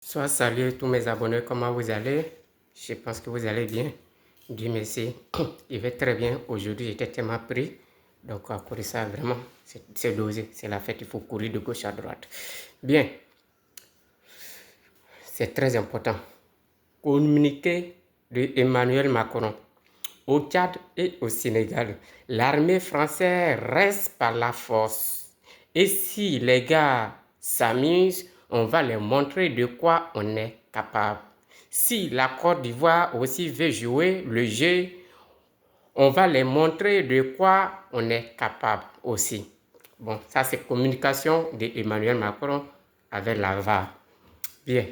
Soit salut tous mes abonnés, comment vous allez? Je pense que vous allez bien. Dieu merci. Je vais très bien. Aujourd'hui, j'étais tellement pris. Donc, à cause de ça, vraiment, c'est dosé. C'est la fête, il faut courir de gauche à droite. Bien. C'est très important. Communiqué de Emmanuel Macron. Au Tchad et au Sénégal, l'armée française reste par la force. Et si les gars s'amusent, on va leur montrer de quoi on est capable. Si la Côte d'Ivoire aussi veut jouer le jeu, on va les montrer de quoi on est capable aussi. Bon, ça c'est communication d'Emmanuel Macron avec la VAR. Bien.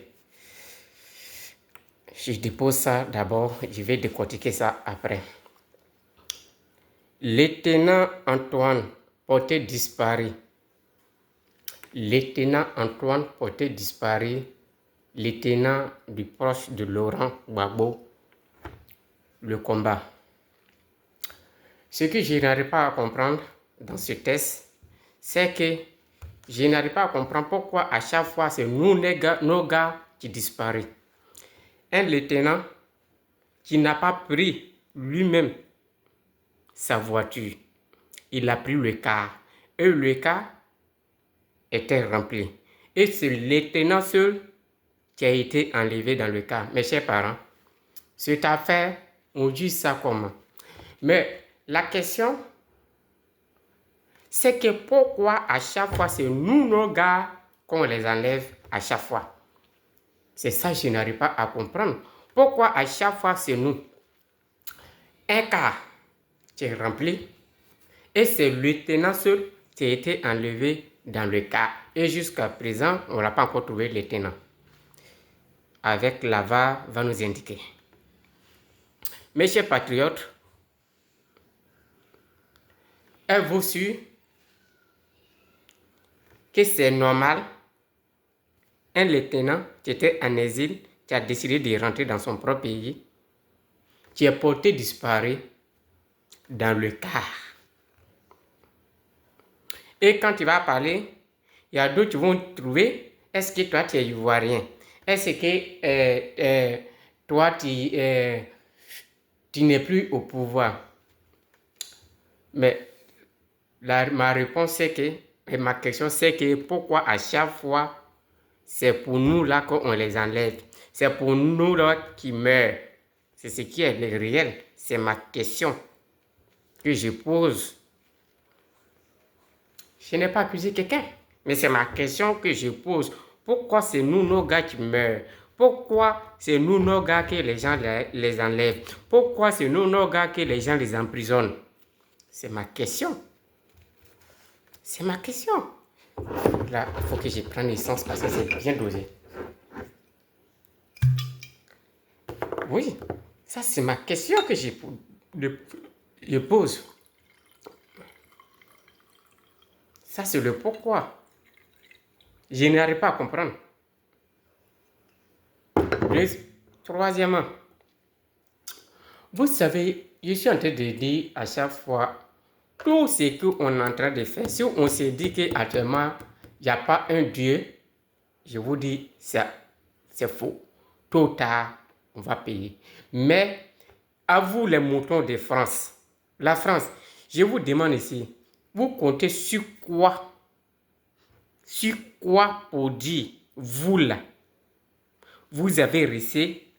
Je dépose ça d'abord, je vais décortiquer ça après. Lieutenant Antoine porté disparu. Lieutenant Antoine porté disparu. Lieutenant du proche de Laurent Gbagbo. Le combat. Ce que je n'arrive pas à comprendre dans ce test, c'est que je n'arrive pas à comprendre pourquoi à chaque fois c'est nos gars qui disparaissent. Un lieutenant qui n'a pas pris lui-même sa voiture, il a pris le car. Et le car était rempli. Et c'est le lieutenant seul qui a été enlevé dans le car. Mes chers parents, cette affaire, on dit ça comment? Mais la question, c'est que pourquoi à chaque fois c'est nous, nos gars, qu'on les enlève à chaque fois? C'est ça que je n'arrive pas à comprendre. Pourquoi à chaque fois c'est nous? Un car qui est rempli et c'est le lieutenant seul qui a été enlevé dans le car. Et jusqu'à présent, on n'a pas encore trouvé le lieutenant. Avec la VAR va nous indiquer. Mes chers patriotes, êtes-vous sûr que c'est normal un lieutenant qui était en exil, qui a décidé de rentrer dans son propre pays, qui est porté disparu dans le car? Et quand tu vas parler, il y a d'autres qui vont trouver, est-ce que toi tu es ivoirien? Est-ce que toi tu n'es plus au pouvoir? Mais ma réponse c'est que, et ma question c'est que pourquoi à chaque fois c'est pour nous là qu'on les enlève? C'est pour nous là qui meurent. C'est ce qui est le réel. C'est ma question que je pose. Je n'ai pas accusé quelqu'un, mais c'est ma question que je pose. Pourquoi c'est nous, nos gars, qui meurent? Pourquoi c'est nous, nos gars, que les gens les enlèvent? Pourquoi c'est nous, nos gars, que les gens les emprisonnent? C'est ma question. C'est ma question. Là, il faut que je prenne l'essence parce que c'est bien dosé. Oui, ça c'est ma question que je pose. Ça c'est le pourquoi. Je n'arrive pas à comprendre. Troisièmement, vous savez, je suis en train de dire à chaque fois, tout ce qu'on est en train de faire, si on se dit qu'actuellement, il n'y a pas un Dieu, je vous dis, c'est faux. Tôt ou tard, on va payer. Mais, à vous les moutons de France, la France, je vous demande ici, vous comptez sur quoi? Sur quoi pour dire, vous là, vous avez resté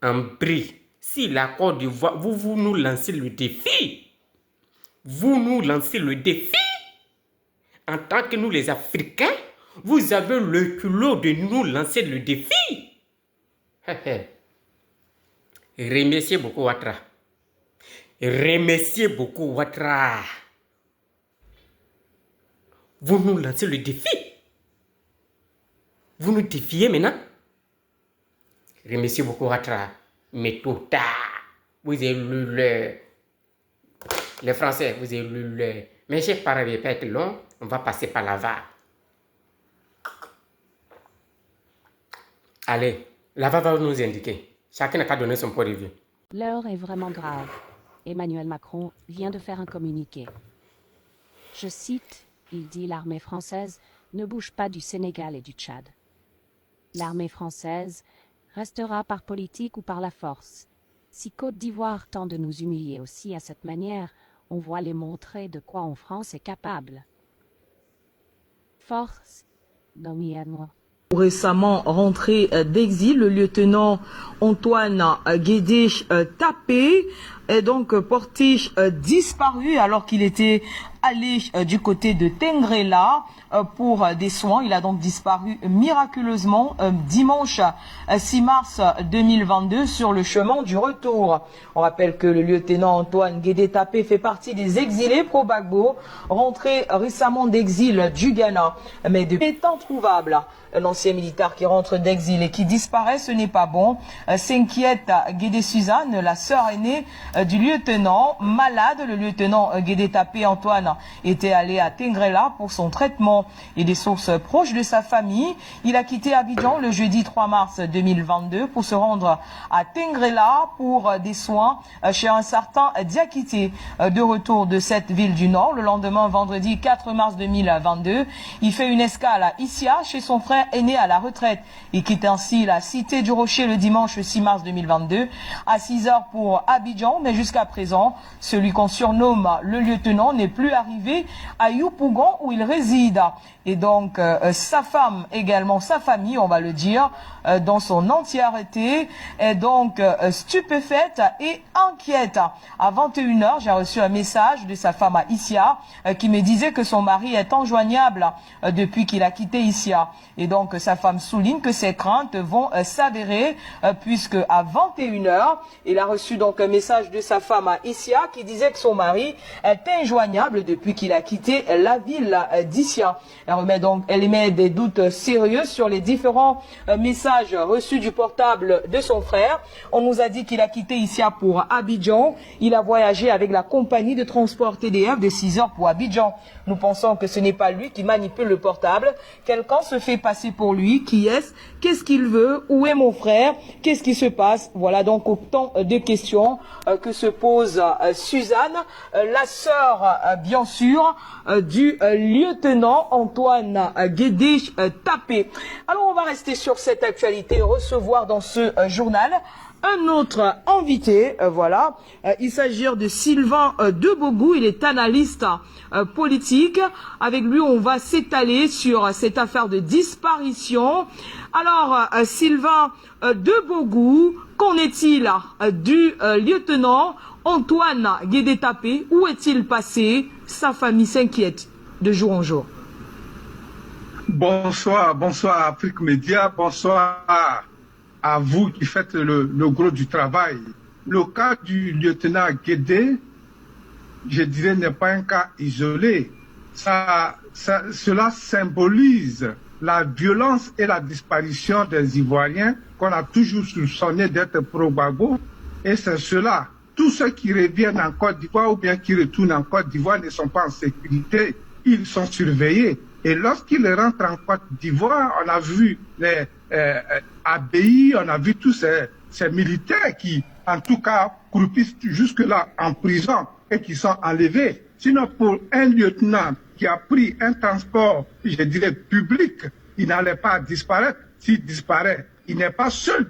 en bris? Si la Côte d'Ivoire, vous nous lancez le défi. Vous nous lancez le défi. En tant que nous les Africains, vous avez le culot de nous lancer le défi. Remerciez beaucoup Ouattara. Remerciez beaucoup Ouattara. Vous nous lancez le défi. Vous nous défiez maintenant. Remerciez beaucoup Ouattara. Mais tout tard, vous avez lu les Français, vous avez lu mais je ne vais pas être long, on va passer par la VAR. Allez, la VAR va nous indiquer. Chacun n'a qu'à donner son point de vue. L'heure est vraiment grave. Emmanuel Macron vient de faire un communiqué. Je cite, il dit l'armée française ne bouge pas du Sénégal et du Tchad. L'armée française restera par politique ou par la force. Si Côte d'Ivoire tente de nous humilier aussi à cette manière, on voit les montrer de quoi en France est capable. Force, Domiano. Récemment rentré d'exil, le lieutenant Antoine Guédé Tapé est donc porté disparu alors qu'il était allé du côté de Tengrela pour des soins. Il a donc disparu miraculeusement dimanche 6 mars 2022 sur le chemin du retour. On rappelle que le lieutenant Antoine Guédé Tapé fait partie des exilés pro-Gbagbo, rentré récemment d'exil du Ghana, mais depuis est introuvable. L'ancien militaire qui rentre d'exil et qui disparaît, ce n'est pas bon. S'inquiète Guédé Suzanne, la sœur aînée du lieutenant malade. Le lieutenant Guédé Tapé Antoine était allé à Tengrela pour son traitement et des sources proches de sa famille. Il a quitté Abidjan le jeudi 3 mars 2022 pour se rendre à Tengrela pour des soins chez un certain Diakité. De retour de cette ville du Nord, le lendemain, vendredi 4 mars 2022, il fait une escale à Issia chez son frère aîné à la retraite. Il quitte ainsi la cité du Rocher le dimanche 6 mars 2022 à 6 heures pour Abidjan, mais jusqu'à présent, celui qu'on surnomme le lieutenant n'est plus arrivé à Yopougon où il réside. Et donc, sa femme également, sa famille, on va le dire, dans son entièreté, est donc stupéfaite et inquiète. À 21 heures, j'ai reçu un message de sa femme à Issia qui me disait que son mari est injoignable depuis qu'il a quitté Issia. Et donc, sa femme souligne que ses craintes vont s'avérer puisque à 21 heures, il a reçu donc un message de sa femme à Issia qui disait que son mari est injoignable depuis qu'il a quitté la ville d'Issia. Elle émet des doutes sérieux sur les différents messages reçus du portable de son frère. On nous a dit qu'il a quitté Issia pour Abidjan. Il a voyagé avec la compagnie de transport TDF de 6 heures pour Abidjan. Nous pensons que ce n'est pas lui qui manipule le portable. Quelqu'un se fait passer pour lui. Qui est-ce? Qu'est-ce qu'il veut? Où est mon frère? Qu'est-ce qui se passe? Voilà donc autant de questions que se pose Suzanne, la sœur, bien sûr, du lieutenant Antoine Guédé Tapé. Alors on va rester sur cette actualité et recevoir dans ce journal un autre invité, voilà. Il s'agit de Sylvain Debogou, il est analyste politique. Avec lui, on va s'étaler sur cette affaire de disparition. Alors, Sylvain Debogou, qu'en est-il du lieutenant Antoine Guédé Tapé? Où est-il passé? Sa famille s'inquiète de jour en jour. Bonsoir Afrique Média, bonsoir à vous qui faites le gros du travail. Le cas du lieutenant Guédé, je dirais, n'est pas un cas isolé. Cela symbolise la violence et la disparition des Ivoiriens qu'on a toujours soupçonné d'être pro-Gbagbo. Et c'est cela. Tous ceux qui reviennent en Côte d'Ivoire ou bien qui retournent en Côte d'Ivoire ne sont pas en sécurité. Ils sont surveillés. Et lorsqu'ils rentrent en Côte d'Ivoire, on a vu les ABI, on a vu tous ces militaires qui, en tout cas, croupissent jusque-là en prison et qui sont enlevés. Sinon, pour un lieutenant qui a pris un transport, je dirais, public, il n'allait pas disparaître. S'il disparaît, il n'est pas seul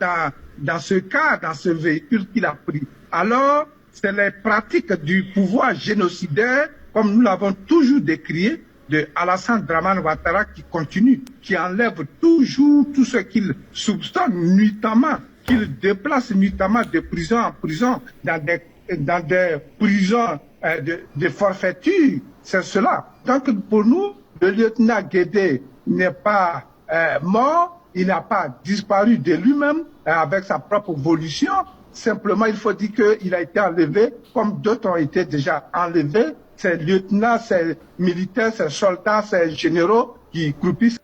dans ce cas, dans ce véhicule qu'il a pris. Alors, c'est les pratiques du pouvoir génocidaire, comme nous l'avons toujours décrié, de Alassane Dramane Ouattara qui continue, qui enlève toujours tout ce qu'il soupçonne nuitamment, qu'il déplace nuitamment de prison en prison, dans des prisons de forfaiture. C'est cela. Donc pour nous, le lieutenant Guédé n'est pas mort, il n'a pas disparu de lui-même avec sa propre volition. Simplement, il faut dire qu'il a été enlevé, comme d'autres ont été déjà enlevés. Ces lieutenants, ces militaires, ces soldats, ces généraux qui croupissent